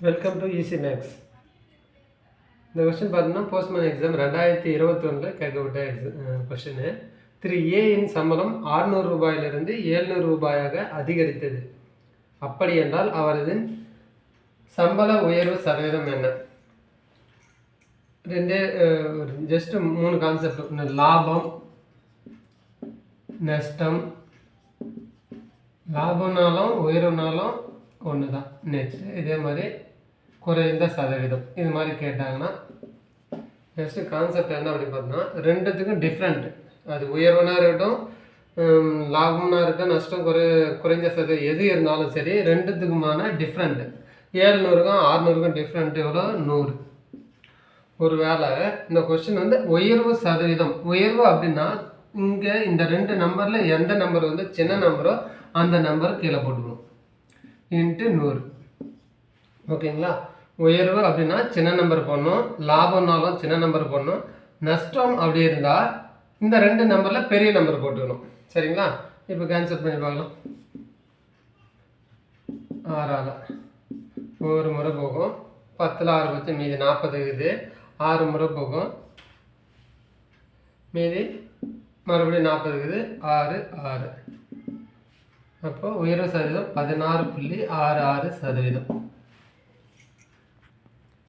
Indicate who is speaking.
Speaker 1: Welcome to Easy Maths. இந்த question பார்த்தீங்கன்னா postman exam 2021 கேட்கப்பட்ட கொஸ்டின். திரு ஏயின் சம்பளம் 600 ரூபாயிலிருந்து 700 ரூபாயாக அதிகரித்தது. அப்படி என்றால் அவரது சம்பள உயர்வு சதவீதம் என்ன? Just 3 concept. லாபம், நஷ்டம். லாபம்னாலும் உயர்வுனாலும் ஒன்று தான். நெக்ஸ்ட் இதே மாதிரி குறைந்த சதவீதம் இது மாதிரி கேட்டாங்கன்னா ஜஸ்ட்டு கான்செப்ட் என்ன அப்படின்னு பார்த்தோம்னா ரெண்டுத்துக்கும் டிஃப்ரெண்ட். அது உயர்வுனா இருக்கட்டும், லாபம்னா இருக்கட்டும், நஷ்டம் குறைந்த சதவீதம் எது இருந்தாலும் சரி ரெண்டுத்துக்குமான டிஃப்ரெண்ட்டு. 700க்கும் 600க்கும் டிஃப்ரெண்ட் எவ்வளோ? 100. ஒரு வேளை இந்த கொஸ்டின் உயர்வு சதவீதம், உயர்வு அப்படின்னா இங்கே இந்த 2 நம்பரில் எந்த நம்பர் சின்ன நம்பரோ அந்த நம்பர் கீழே போட்டுக்கணும் இன்ட்டு 100. ஓகேங்களா? உயர்வு அப்படின்னா சின்ன நம்பர் போடணும், லாபம்னாலும் சின்ன நம்பர் போடணும், நஷ்டம் அப்படி இருந்தால் இந்த 2 நம்பரில் பெரிய நம்பர் போட்டுக்கணும். சரிங்களா? இப்போ கேன்சல் பண்ணி பார்க்கலாம். 6ஆல் ஒரு முறை போகும், 10ல் 6 வச்சு மீதி 40 இருக்குது. 6 முறை போகும், மீதி மறுபடியும் 40 இருக்குது. 6 6. அப்போ உயர்வு சதவீதம் 16.66%.